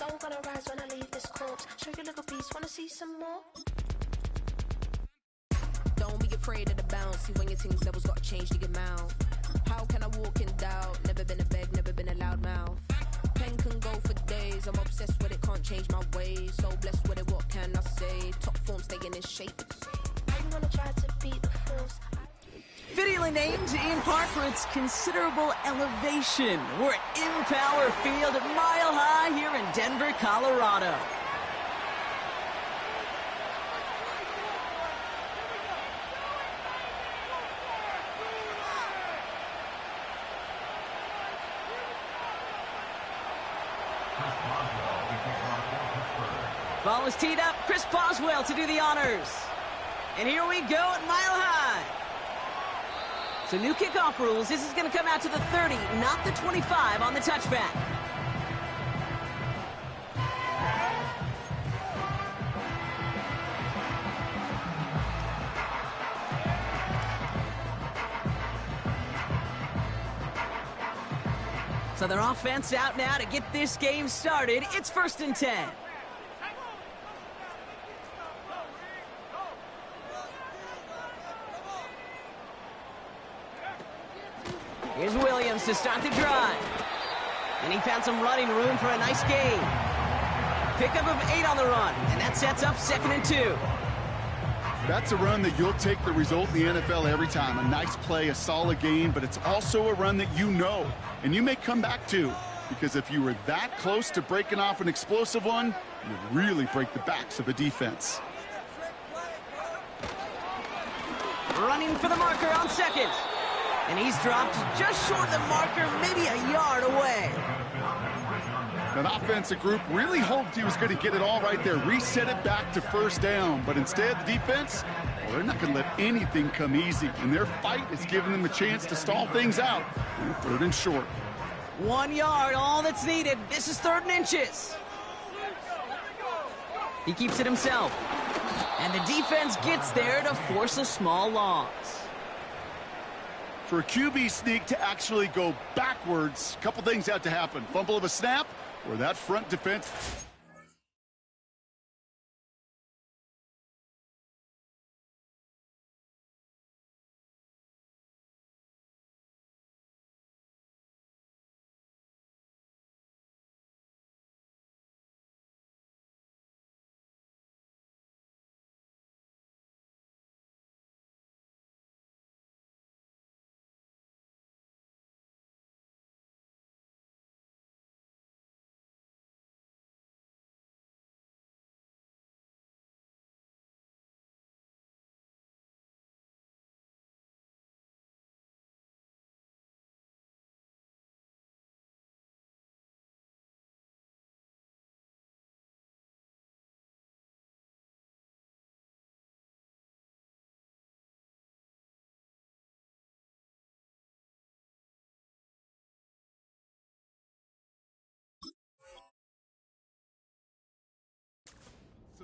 Soul gonna rise when I leave this corpse. Show you little beast, wanna see some more? Don't be afraid of the bounce. See when your things levels gotta change to your mouth. How can I walk in doubt? Never been a beg, never been a loud mouth. Pen can go for days. I'm obsessed with it, can't change my ways. So blessed with it, what can I say? Top form staying in shape. I'm gonna try to beat the force. Fittingly named in part for its considerable elevation. We're at Empower Field at Mile High here in Denver, Colorado. Ball is teed up. Chris Boswell to do the honors. And here we go at Mile High. So new kickoff rules. This is going to come out to the 30, not the 25 on the touchback. So their offense out now to get this game started. It's 1st and 10. Here's Williams to start the drive. And he found some running room for a nice gain. Pickup of 8 on the run, and that sets up 2nd and 2. That's a run that you'll take the result in the NFL every time. A nice play, a solid gain, but it's also a run that you know, and you may come back to. Because if you were that close to breaking off an explosive one, you really break the backs of a defense. Running for the marker on 2nd. And he's dropped just short of the marker, maybe a yard away. That offensive group really hoped he was going to get it all right there, reset it back to 1st down. But instead, the defense, well, they're not going to let anything come easy. And their fight is giving them a chance to stall things out. And 3rd and short. 1 yard, all that's needed. This is 3rd and inches. He keeps it himself. And the defense gets there to force a small loss. For a QB sneak to actually go backwards, a couple things have to happen. Fumble of a snap, or that front defense.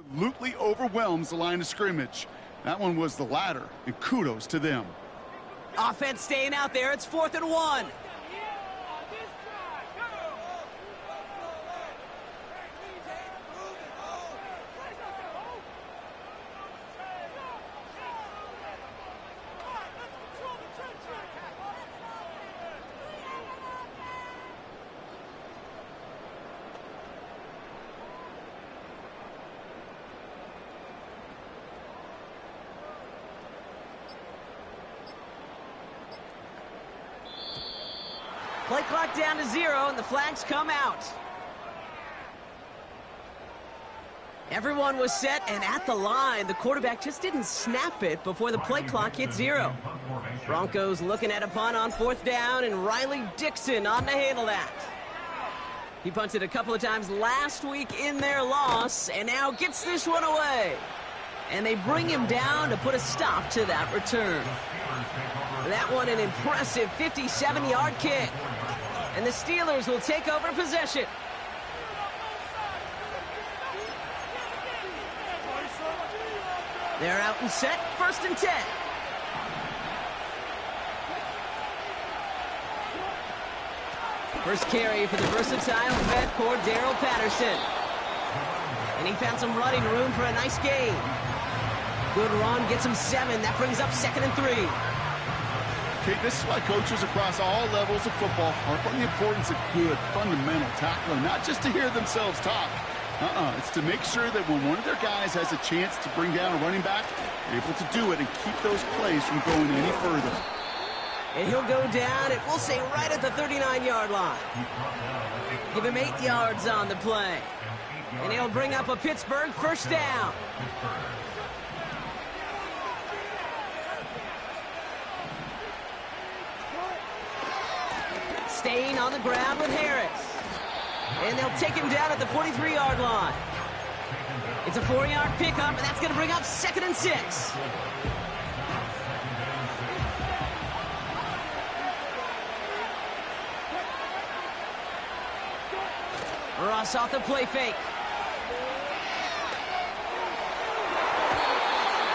Absolutely overwhelms the line of scrimmage. That one was the latter, and kudos to them. Offense staying out there. It's 4th and 1. Play clock down to 0, and the flags come out. Everyone was set and at the line. The quarterback just didn't snap it before the play clock hit 0. Broncos looking at a punt on 4th down, and Riley Dixon on to handle that. He punted a couple of times last week in their loss, and now gets this one away. And they bring him down to put a stop to that return. That one an impressive 57-yard kick. And the Steelers will take over possession. They're out and set, 1st and 10. First carry for the versatile vet Cordero Patterson. And he found some running room for a nice gain. Good run, gets him 7. That brings up 2nd and 3. Okay, this is why coaches across all levels of football harp on the importance of good, fundamental tackling, not just to hear themselves talk. It's to make sure that when one of their guys has a chance to bring down a running back, they're able to do it and keep those plays from going any further. And he'll go down, and we'll say right at the 39-yard line. Give him 8 yards on the play. And he'll bring up a Pittsburgh first down. Staying on the ground with Harris. And they'll take him down at the 43-yard line. It's a 4-yard pickup, and that's going to bring up 2nd and 6. Ross off the play fake.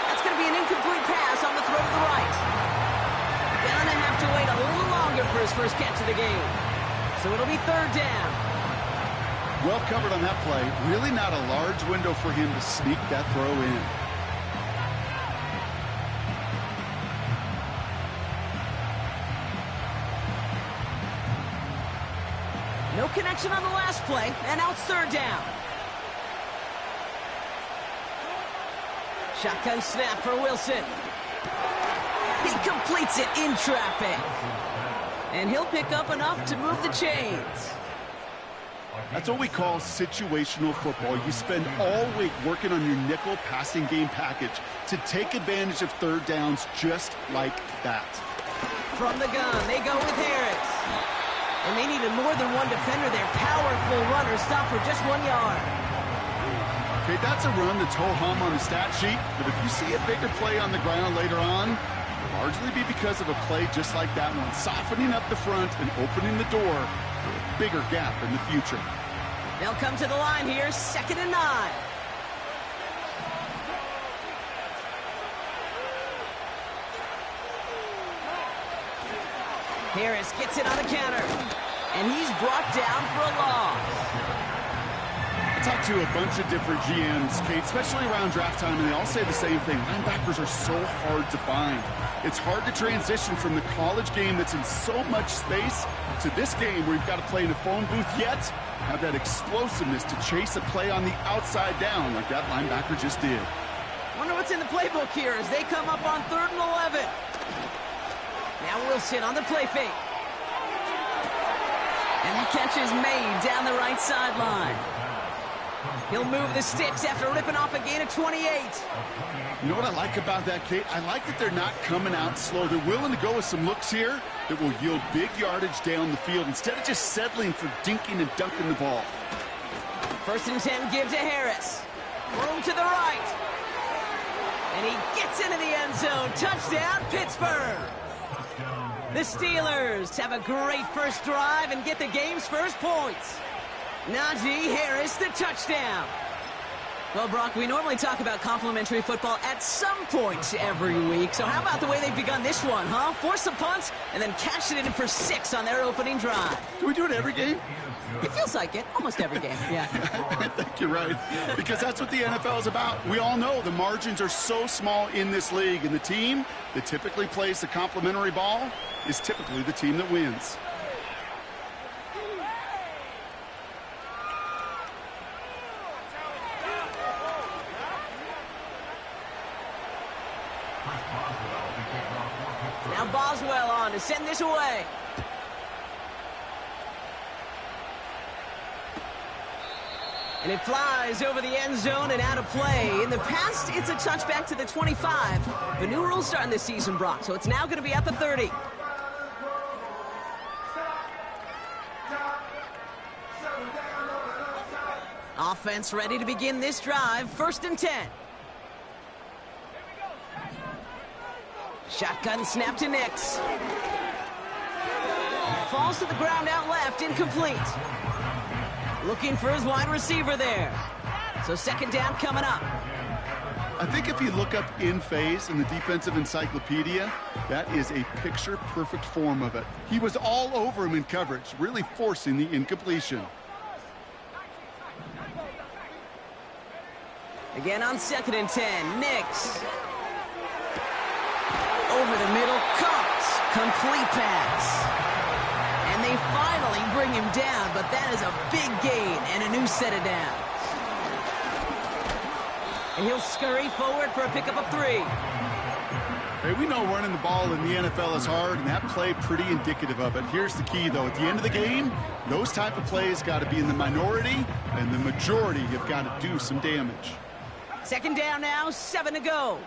That's going to be an incomplete pass on the throw to the right. Gonna have to wait a little longer for his first catch of the game. So it'll be 3rd down. Well covered on that play. Really not a large window for him to sneak that throw in. No connection on the last play, and now it's 3rd down. Shotgun snap for Wilson. He completes it in traffic. And he'll pick up enough to move the chains. That's what we call situational football. You spend all week working on your nickel passing game package to take advantage of 3rd downs just like that. From the gun, they go with Harris. And they needed more than one defender there. Powerful runner, stop for just 1 yard. Okay, that's a run that's ho-hum on the stat sheet, but if you see a bigger play on the ground later on, it'll largely be because of a play just like that one, softening up the front and opening the door for a bigger gap in the future. They'll come to the line here, 2nd and 9. Harris gets it on a counter, and he's brought down for a loss. I talked to a bunch of different GMs, Kate, especially around draft time, and they all say the same thing. Linebackers are so hard to find. It's hard to transition from the college game that's in so much space to this game where you've got to play in a phone booth, yet have that explosiveness to chase a play on the outside down like that linebacker just did. Wonder what's in the playbook here as they come up on 3rd and 11. Now Wilson on the play fake. And that catch is made down the right sideline. He'll move the sticks after ripping off a gain of 28. You know what I like about that, Kate? I like that they're not coming out slow. They're willing to go with some looks here that will yield big yardage down the field instead of just settling for dinking and dunking the ball. 1st and 10 give to Harris. Room to the right. And he gets into the end zone. Touchdown, Pittsburgh. The Steelers have a great first drive and get the game's first points. Najee Harris, the touchdown. Well, Brock, we normally talk about complimentary football at some point every week. So how about the way they've begun this one, huh? Force some punts and then cash it in for 6 on their opening drive. Do we do it every game? It feels like it. Almost every game, yeah. I think you're right. Because that's what the NFL is about. We all know the margins are so small in this league. And the team that typically plays the complimentary ball is typically the team that wins. Now Boswell on to send this away. And it flies over the end zone and out of play. In the past, it's a touchback to the 25. The new rules starting this season, Brock, so it's now going to be at the 30. Offense ready to begin this drive. 1st and 10. Shotgun snap to Nix. Falls to the ground out left, incomplete. Looking for his wide receiver there. So 2nd down coming up. I think if you look up in phase in the defensive encyclopedia, that is a picture-perfect form of it. He was all over him in coverage, really forcing the incompletion. Again on 2nd and 10, Nix. Over the middle, Cox. Complete pass. And they finally bring him down, but that is a big gain and a new set of downs. And he'll scurry forward for a pickup of 3. Hey, we know running the ball in the NFL is hard, and that play pretty indicative of it. Here's the key, though. At the end of the game, those type of plays got to be in the minority, and the majority have got to do some damage. 2nd down now, 7 to go.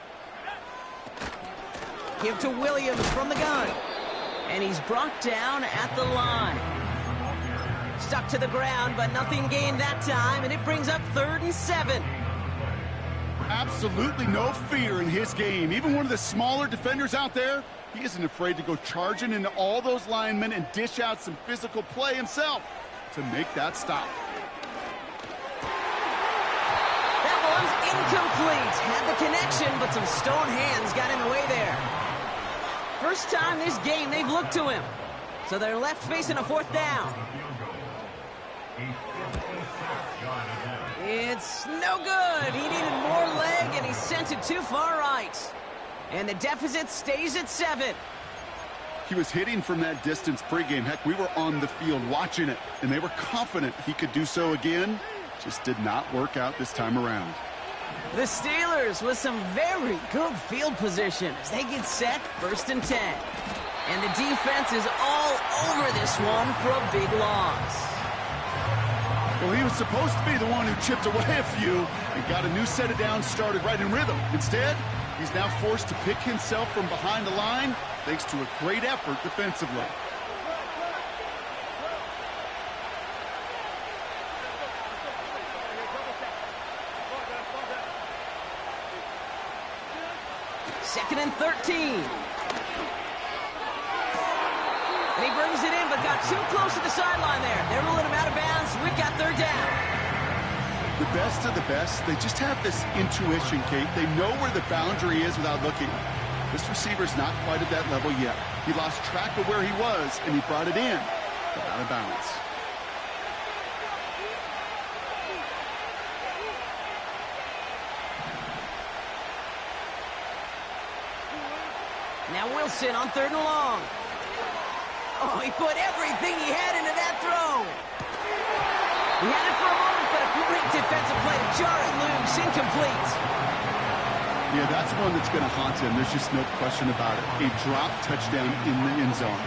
Give to Williams from the gun. And he's brought down at the line. Stuck to the ground, but nothing gained that time, and it brings up 3rd and 7. Absolutely no fear in his game. Even one of the smaller defenders out there, he isn't afraid to go charging into all those linemen and dish out some physical play himself to make that stop. That one's incomplete. Had the connection, but some stone hands got in the way there. First time this game they've looked to him. So they're left facing a 4th down. It's no good. He needed more leg, and he sent it too far right. And the deficit stays at 7. He was hitting from that distance pregame. Heck, we were on the field watching it, and they were confident he could do so again. Just did not work out this time around. The Steelers with some very good field position as they get set 1st and 10. And the defense is all over this one for a big loss. Well, he was supposed to be the one who chipped away a few and got a new set of downs started right in rhythm. Instead, he's now forced to pick himself from behind the line thanks to a great effort defensively. Second and 13. And he brings it in, but got too close to the sideline there. They're ruling him out of bounds. We've got 3rd down. The best of the best, they just have this intuition, Kate. They know where the boundary is without looking. This receiver's not quite at that level yet. He lost track of where he was, and he brought it in, but out of bounds. Now Wilson on 3rd and long. Oh, he put everything he had into that throw. He had it for a moment, but a great defensive play to jar it loose. Incomplete. Yeah, that's one that's going to haunt him. There's just no question about it. A drop touchdown in the end zone.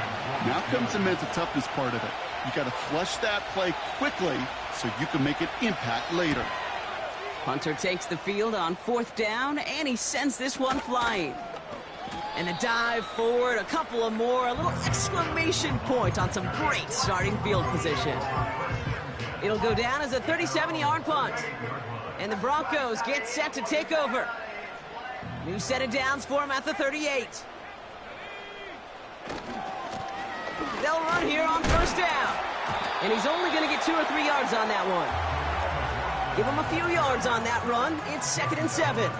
Now comes the mental toughness part of it. You got to flush that play quickly so you can make an impact later. Hunter takes the field on 4th down, and he sends this one flying. And a dive forward, a couple of more, a little exclamation point on some great starting field position. It'll go down as a 37-yard punt. And the Broncos get set to take over. New set of downs for him at the 38. They'll run here on 1st down. And he's only going to get 2 or 3 yards on that one. Give him a few yards on that run. It's 2nd and 7.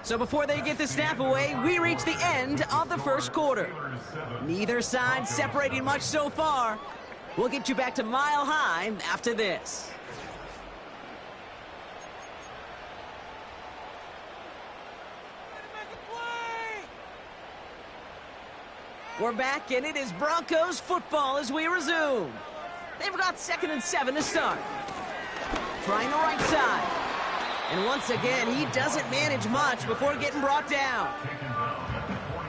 So before they get the snap away, we reach the end of the 1st quarter. Neither side separating much so far. We'll get you back to Mile High after this. We're back, and it is Broncos football as we resume. They've got 2nd and 7 to start. Trying the right side. And once again, he doesn't manage much before getting brought down.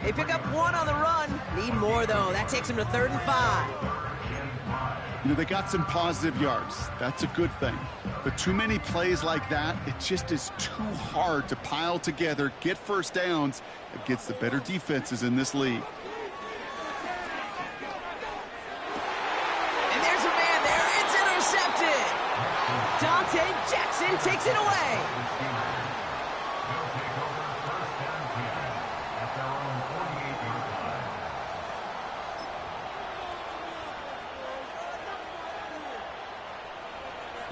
They pick up 1 on the run. Need more, though. That takes him to 3rd and 5. You know, they got some positive yards. That's a good thing. But too many plays like that, it just is too hard to pile together, get 1st downs against the better defenses in this league. And there's a man there. It's intercepted. Dante Jackson takes it away.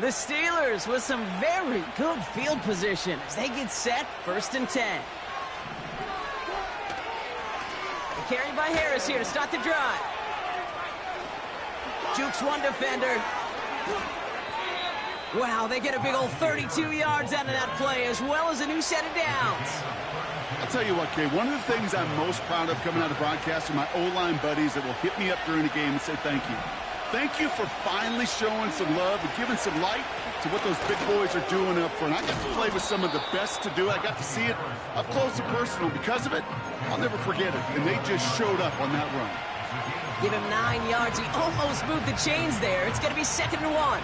The Steelers with some very good field position as they get set, 1st and 10. Carried by Harris here to start the drive. Jukes one defender. Wow, they get a big old 32 yards out of that play, as well as a new set of downs. I'll tell you what, Kay, one of the things I'm most proud of coming out of broadcast are my O-line buddies that will hit me up during the game and say thank you. Thank you for finally showing some love and giving some light to what those big boys are doing up front. I got to play with some of the best to do it. I got to see it up close and personal. Because of it, I'll never forget it. And they just showed up on that run. Give him 9 yards. He almost moved the chains there. It's going to be 2nd and 1.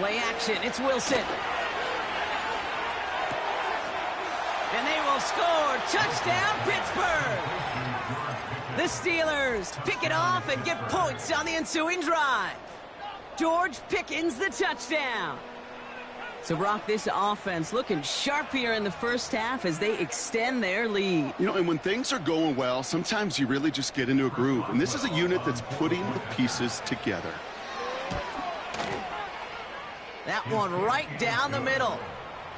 Play action. It's Wilson. And they will score. Touchdown, Pittsburgh. The Steelers pick it off and get points on the ensuing drive. George Pickens, the touchdown. So, Brock, this offense looking sharp here in the first half as they extend their lead. You know, and when things are going well, sometimes you really just get into a groove. And this is a unit that's putting the pieces together. That one right down the middle.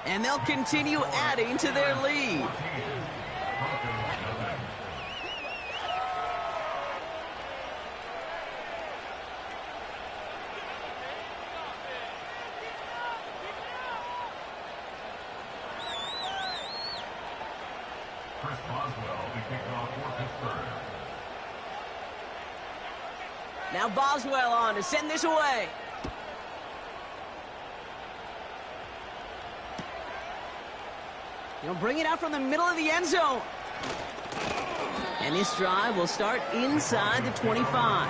And they'll continue adding to their lead. Now Boswell on to send this away. He'll bring it out from the middle of the end zone. And this drive will start inside the 25.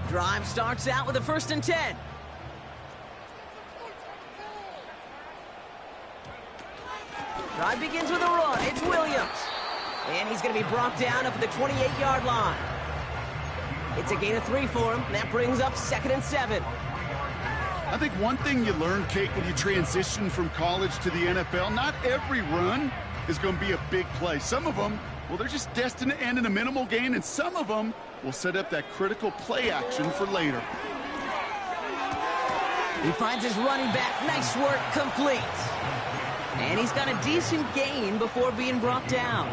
Drive starts out with a 1st and 10. Drive begins with a run. It's Williams. And he's going to be brought down up at the 28-yard line. It's a gain of 3 for him. That brings up 2nd and 7. I think one thing you learn, Kate, when you transition from college to the NFL, not every run is going to be a big play. Some of them, well, they're just destined to end in a minimal gain, and some of them will set up that critical play action for later. He finds his running back. Nice work, complete. And he's got a decent gain before being brought down.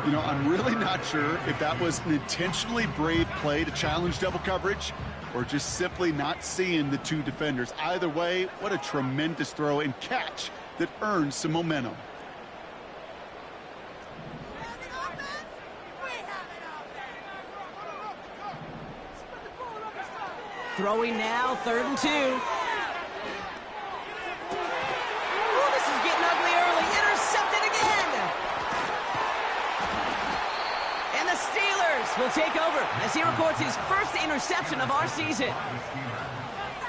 You know, I'm really not sure if that was an intentionally brave play to challenge double coverage or just simply not seeing the two defenders. Either way, what a tremendous throw and catch that earns some momentum. Throwing now, 3rd and 2. Oh, this is getting ugly early. Intercepted again. And the Steelers will take over as he records his first interception of our season.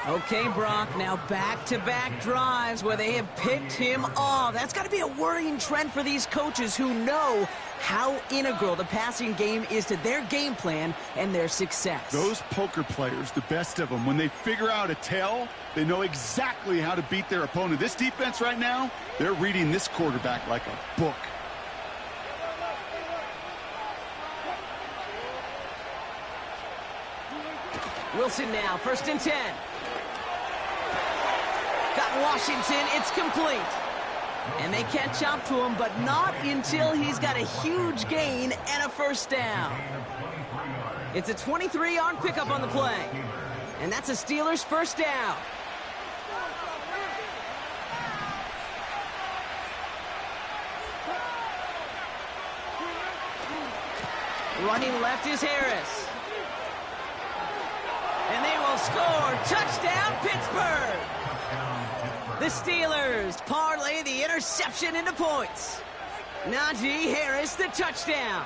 Okay, Brock, now back-to-back drives where they have picked him off. That's got to be a worrying trend for these coaches who know how integral the passing game is to their game plan and their success. Those poker players, the best of them, when they figure out a tell, they know exactly how to beat their opponent. This defense right now, they're reading this quarterback like a book. Wilson now, 1st and 10. Got Washington, it's complete. And they catch up to him, but not until he's got a huge gain and a 1st down. It's a 23-yard pickup on the play. And that's a Steelers 1st down. Running left is Harris. And they will score. Touchdown, Pittsburgh. The Steelers parlay the interception into points. Najee Harris, the touchdown.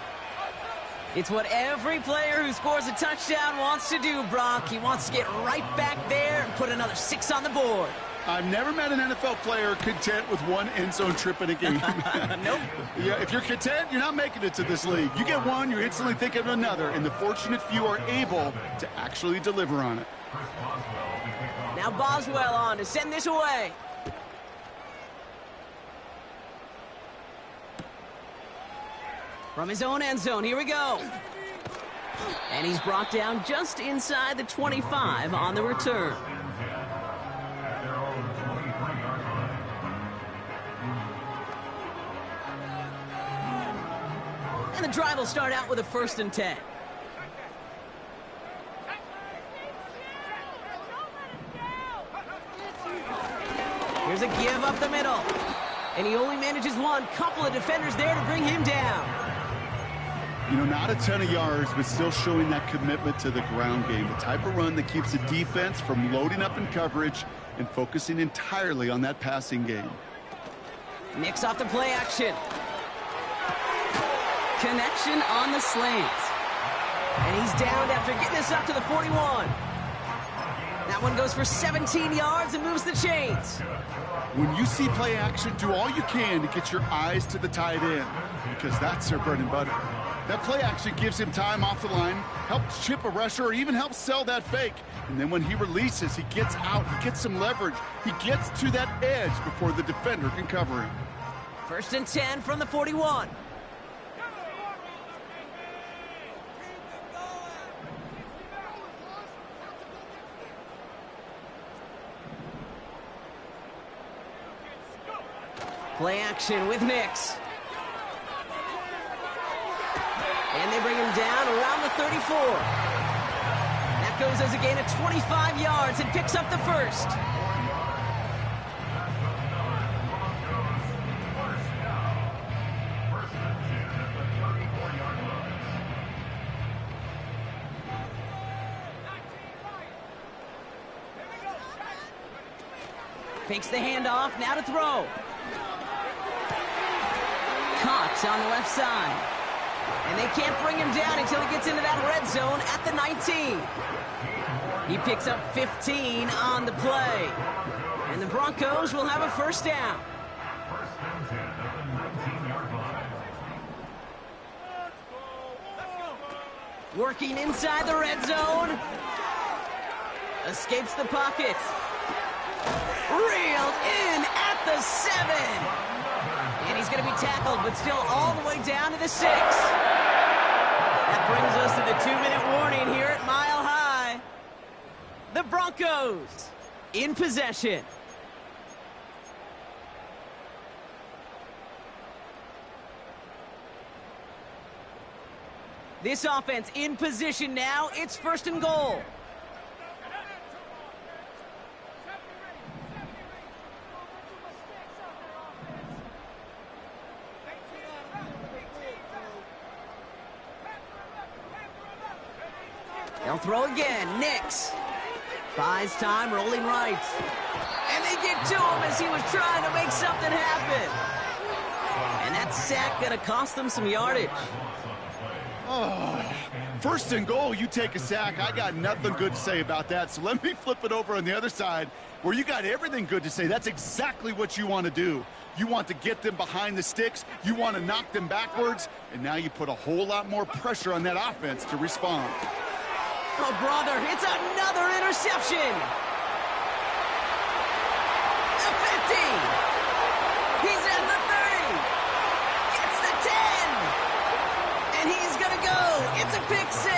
It's what every player who scores a touchdown wants to do, Brock. He wants to get right back there and put another 6 on the board. I've never met an NFL player content with one end zone trip in a game. Nope. Yeah, if you're content, you're not making it to this league. You get one, you're instantly thinking of another, and the fortunate few are able to actually deliver on it. Now Boswell on to send this away. From his own end zone, here we go. And he's brought down just inside the 25 on the return. And the drive will start out with a 1st and 10. Here's a give up the middle. And he only manages one. Couple of defenders there to bring him down. You know, not a ton of yards, but still showing that commitment to the ground game. The type of run that keeps the defense from loading up in coverage and focusing entirely on that passing game. Nix off the play action. Connection on the slant. And he's downed after getting this up to the 41. That one goes for 17 yards and moves the chains. When you see play action, do all you can to get your eyes to the tight end, because that's their bread and butter. That play action gives him time off the line, helps chip a rusher, or even helps sell that fake. And then when he releases, he gets out, he gets some leverage. He gets to that edge before the defender can cover him. 1st and 10 from the 41. Play action with Nix. And they bring him down around the 34. That goes as a gain of 25 yards and picks up the 1st. Fakes the handoff, now to throw. Caught on the left side. And they can't bring him down until he gets into that red zone at the 19. He picks up 15 on the play. And the Broncos will have a 1st down. Working inside the red zone. Escapes the pocket. Reeled in at the 7. And he's going to be tackled, but still all the way down to the 6. That brings us to the 2-minute warning here at Mile High. The Broncos in possession. This offense in position now. It's 1st and goal. They'll throw again. Nix buys time, rolling right. And they get to him as he was trying to make something happen. And that sack going to cost them some yardage. Oh, 1st and goal, you take a sack. I got nothing good to say about that. So let me flip it over on the other side where you got everything good to say. That's exactly what you want to do. You want to get them behind the sticks. You want to knock them backwards. And now you put a whole lot more pressure on that offense to respond. Oh, brother, it's another interception. The 50. He's at the 30. Gets the 10. And he's going to go. It's a pick 6.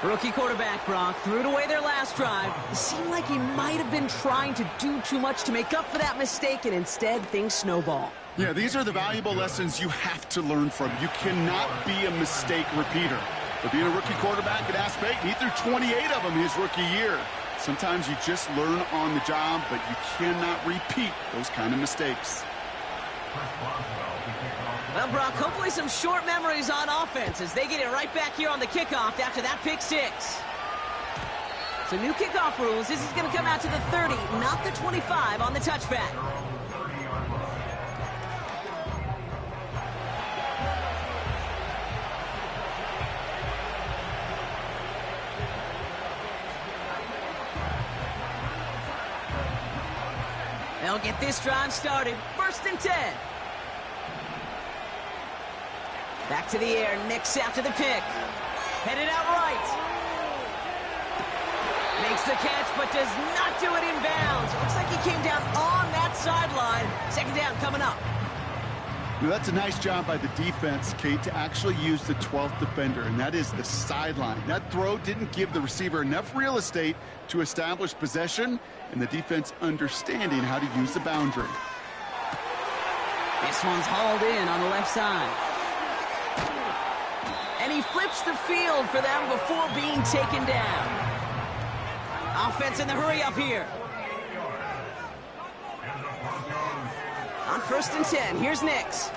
Rookie quarterback Brock threw it away their last drive. It seemed like he might have been trying to do too much to make up for that mistake, and instead things snowball. Yeah, these are the valuable lessons you have to learn from. You cannot be a mistake repeater. For being a rookie quarterback at Ask Peyton, he threw 28 of them his rookie year. Sometimes you just learn on the job, but you cannot repeat those kind of mistakes. Well, Brock, hopefully some short memories on offense as they get it right back here on the kickoff after that pick 6. So new kickoff rules. This is going to come out to the 30, not the 25 on the touchback. They'll get this drive started. 1st and 10. Back to the air. Nix after the pick. Headed out right. Makes the catch, but does not do it in bounds. Looks like he came down on that sideline. 2nd down coming up. Now, that's a nice job by the defense, Kate, to actually use the 12th defender, and that is the sideline. That throw didn't give the receiver enough real estate to establish possession, and the defense understanding how to use the boundary. This one's hauled in on the left side. And he flips the field for them before being taken down. Offense in the hurry up here. On 1st and 10, here's Nix.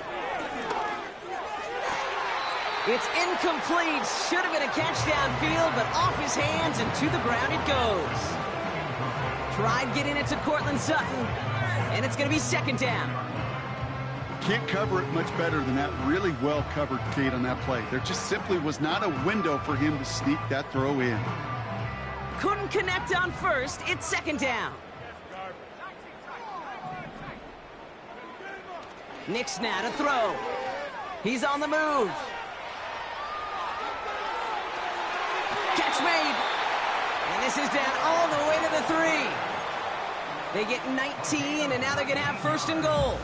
It's incomplete. Should have been a catch downfield, but off his hands and to the ground it goes. Tried getting it to Cortland Sutton, and it's going to be 2nd down. Can't cover it much better than that. Really well covered, Kate, on that play. There just simply was not a window for him to sneak that throw in. Couldn't connect on 1st. It's 2nd down. Nix now to throw. He's on the move. Catch made. And this is down all the way to the 3. They get 19, and now they're going to have 1st and goal.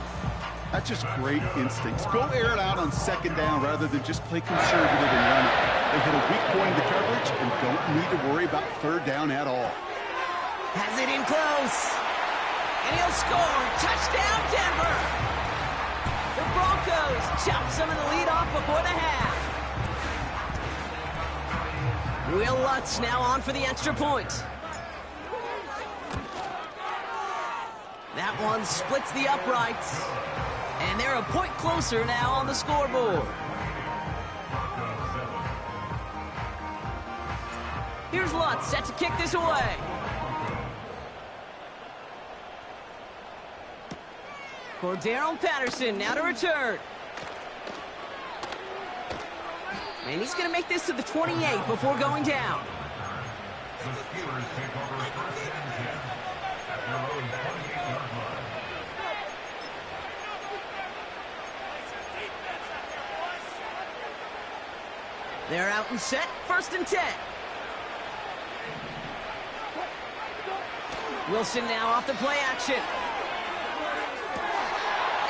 That's just great instincts. Go air it out on 2nd down rather than just play conservative and run it. They hit a weak point in the coverage and don't need to worry about 3rd down at all. Has it in close. And he'll score. Touchdown, Denver. The Broncos chop some of the lead off before the half. Will Lutz now on for the extra point. That one splits the uprights. And they're a point closer now on the scoreboard. Here's Lutz set to kick this away. Cordero Patterson now to return. And he's going to make this to the 28 before going down. They're out and set, 1st and 10. Wilson now off the play action.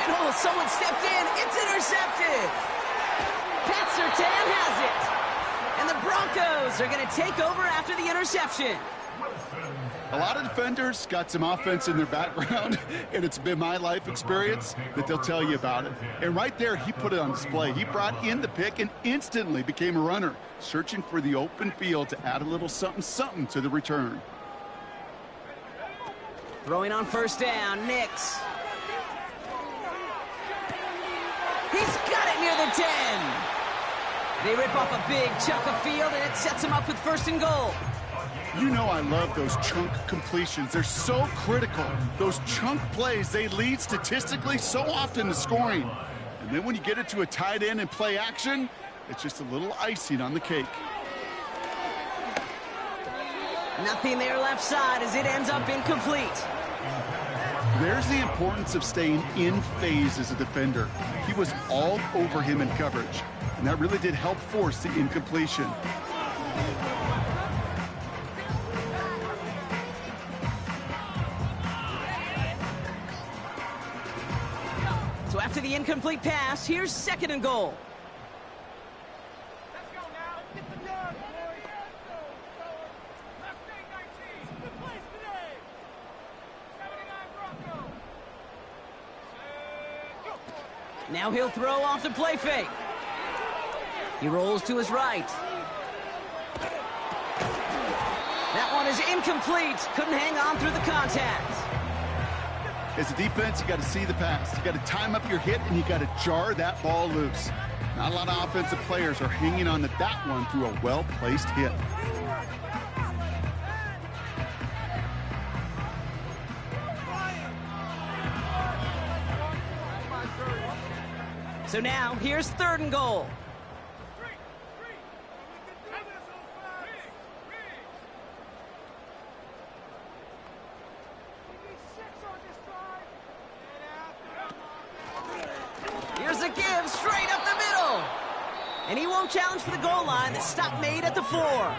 And oh, someone stepped in. It's intercepted. Pat Surtain has it. And the Broncos are going to take over after the interception. A lot of defenders got some offense in their background, and it's been my life experience that they'll tell you about it. And right there, he put it on display. He brought in the pick and instantly became a runner, searching for the open field to add a little something-something to the return. Throwing on 1st down, Nix. He's got it near the 10. They rip off a big chunk of field, and it sets him up with 1st and goal. You know I love those chunk completions. They're so critical. Those chunk plays, they lead statistically so often to scoring. And then when you get it to a tight end and play action, it's just a little icing on the cake. Nothing there left side as it ends up incomplete. There's the importance of staying in phase as a defender. He was all over him in coverage, and that really did help force the incompletion. So after the incomplete pass, here's 2nd and goal. Let's go now. Get the dog, boys. Left day 19. Good place today. 79 Broncos. Go. Now he'll throw off the play fake. He rolls to his right. That one is incomplete. Couldn't hang on through the contact. As a defense, you got to see the pass. You got to time up your hit, and you got to jar that ball loose. Not a lot of offensive players are hanging on to that one through a well-placed hit. So now, here's 3rd and goal. Here's a give straight up the middle. And he won't challenge for the goal line. The stop made at the 4.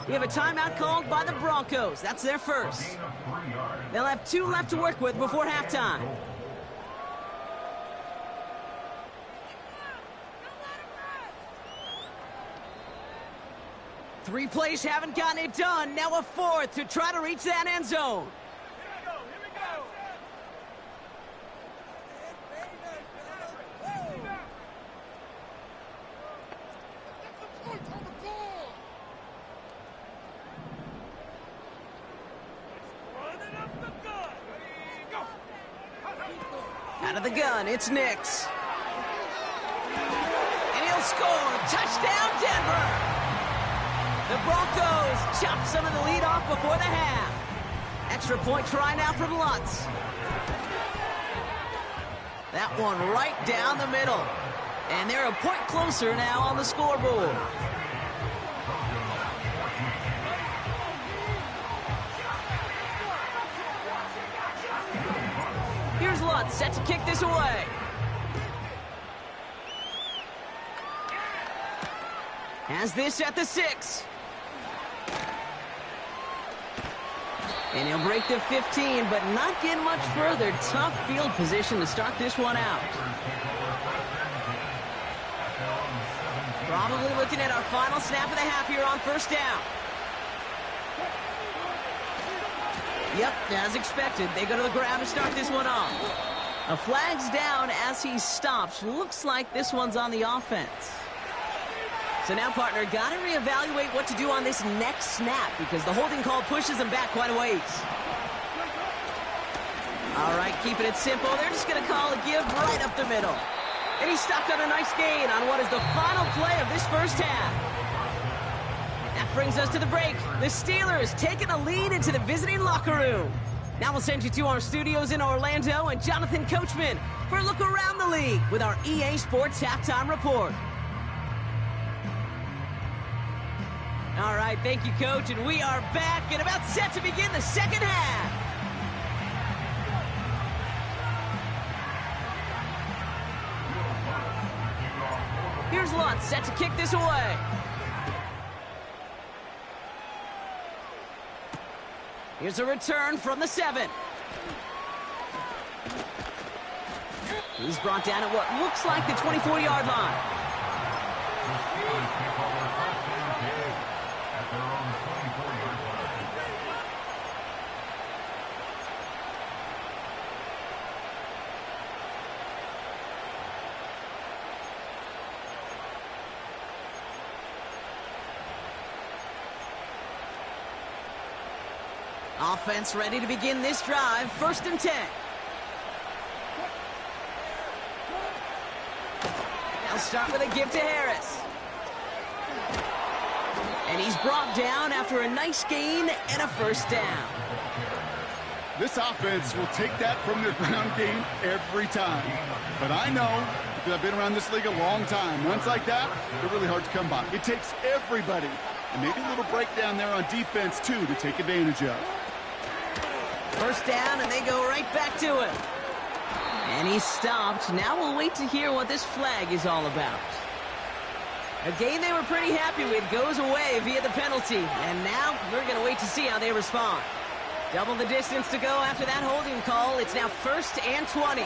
We have a timeout called by the Broncos. That's their first. They'll have 2 left to work with before halftime. 3 plays haven't gotten it done. Now a 4th to try to reach that end zone. Here we go. Running up the gun. Go. Out of the gun, it's Nix. And he'll score. Touchdown, Denver. The Broncos chop some of the lead off before the half. Extra point try now from Lutz. That one right down the middle. And they're a point closer now on the scoreboard. Here's Lutz set to kick this away. Has this at the 6. And he'll break the 15, but not get much further. Tough field position to start this one out. Probably looking at our final snap of the half here on first down. Yep, as expected, they go to the grab and start this one off. A flag's down as he stops. Looks like this one's on the offense. So now, partner, got to reevaluate what to do on this next snap because the holding call pushes them back quite a ways. All right, keeping it simple. They're just going to call a give right up the middle. And he stopped on a nice gain on what is the final play of this first half. That brings us to the break. The Steelers taking a lead into the visiting locker room. Now we'll send you to our studios in Orlando and Jonathan Coachman for a look around the league with our EA Sports Halftime Report. All right, thank you, Coach, and we are back and about set to begin the second half. Here's Lutz set to kick this away. Here's a return from the 7. He's brought down at what looks like the 24-yard line. Offense ready to begin this drive. 1st and 10. They'll start with a give to Harris. And he's brought down after a nice gain and a first down. This offense will take that from their ground game every time. But I know, because I've been around this league a long time, runs like that, they're really hard to come by. It takes everybody, and maybe a little breakdown there on defense, too, to take advantage of. First down, and they go right back to it. And he's stopped. Now we'll wait to hear what this flag is all about. A game they were pretty happy with goes away via the penalty. And now we're going to wait to see how they respond. Double the distance to go after that holding call. It's now 1st and 20.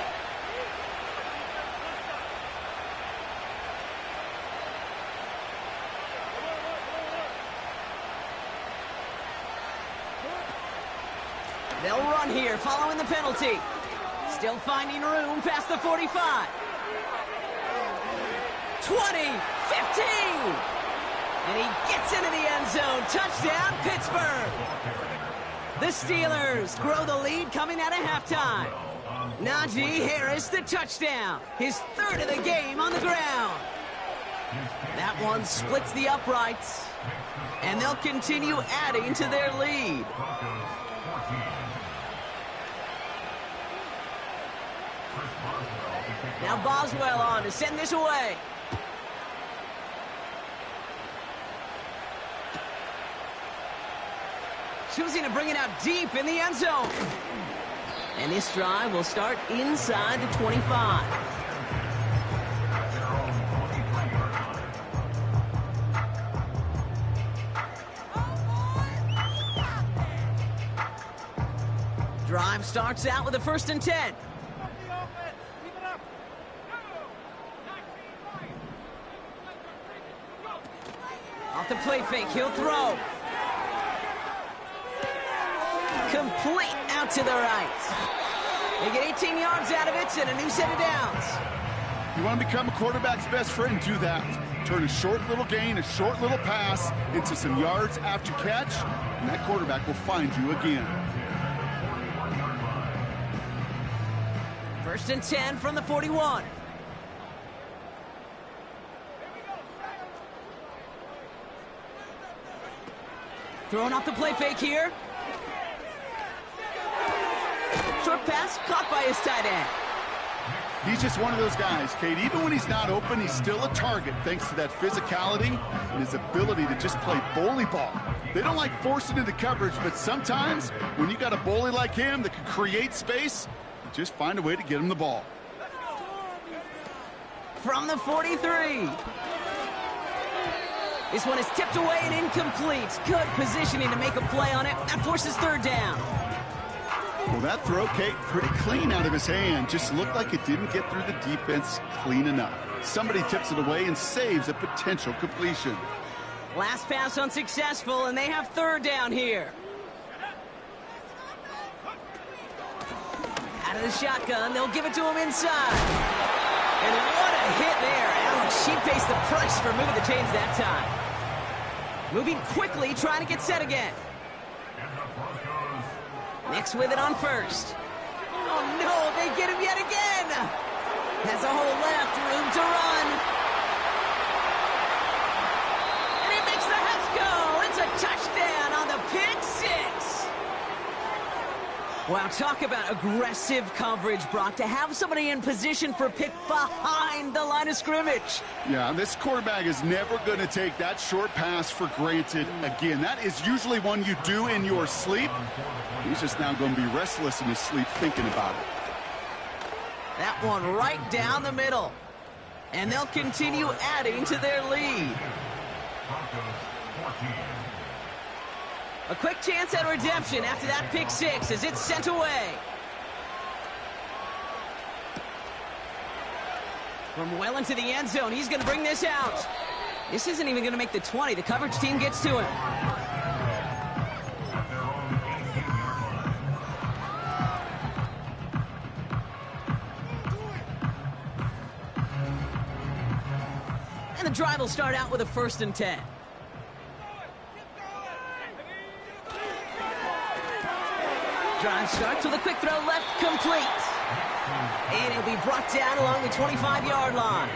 They'll run here following the penalty. Still finding room past the 45. 20, 15. And he gets into the end zone. Touchdown, Pittsburgh. The Steelers grow the lead coming out of halftime. Najee Harris, the touchdown. His 3rd of the game on the ground. That one splits the uprights. And they'll continue adding to their lead. Now Boswell on to send this away. Choosing to bring it out deep in the end zone. And this drive will start inside the 25. Drive starts out with a 1st and 10. the play fake. He'll throw. Complete out to the right. They get 18 yards out of it and a new set of downs. You want to become a quarterback's best friend, do that. Turn a short little gain, a short little pass into some yards after catch, and that quarterback will find you again. 1st and 10 from the 41. Throwing off the play fake here. Short pass caught by his tight end. He's just one of those guys, Kate. Even when he's not open, he's still a target thanks to that physicality and his ability to just play bully ball. They don't like forcing into coverage, but sometimes when you got a bully like him that can create space, you just find a way to get him the ball. From the 43. This one is tipped away and incomplete. Good positioning to make a play on it. That forces 3rd down. Well, that throw, Kate, pretty clean out of his hand. Just looked like it didn't get through the defense clean enough. Somebody tips it away and saves a potential completion. Last pass unsuccessful, and they have 3rd down here. Out of the shotgun, they'll give it to him inside. And what a hit there. Ouch, she faced the price for moving the chains that time. Moving quickly, trying to get set again. Nix with it on 1st. Oh no, they get him yet again. Has a hole left, room to run. And he makes the Hefco. It's a touchdown on the pick 6. Wow, talk about aggressive coverage, Brock. To have somebody in position for a pick behind the line of scrimmage. Yeah, this quarterback is never going to take that short pass for granted again. That is usually one you do in your sleep. He's just now going to be restless in his sleep thinking about it. That one right down the middle. And they'll continue adding to their lead. A quick chance at redemption after that pick 6 as it's sent away. From well into the end zone, he's going to bring this out. This isn't even going to make the 20. The coverage team gets to him. And the drive will start out with a 1st and 10. Drive starts with a quick throw left, complete. And it'll be brought down along the 25-yard line.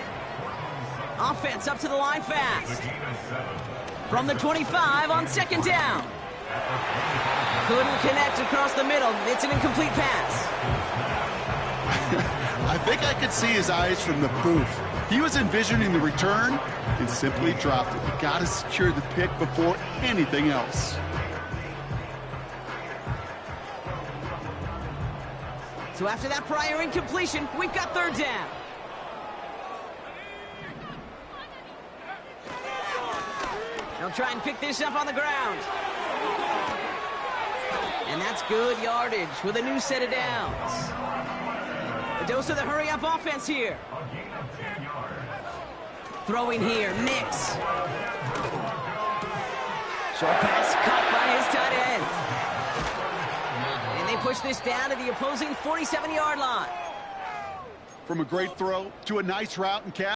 Offense up to the line fast. From the 25 on 2nd down. Couldn't connect across the middle. It's an incomplete pass. I think I could see his eyes from the booth. He was envisioning the return and simply dropped it. You got to secure the pick before anything else. So after that prior incompletion, we've got 3rd down. They'll try and pick this up on the ground. And that's good yardage with a new set of downs. A dose of the hurry-up offense here. Throwing here, Nix. Short pass caught by his tight end. And they push this down to the opposing 47-yard line. From a great throw to a nice route and catch.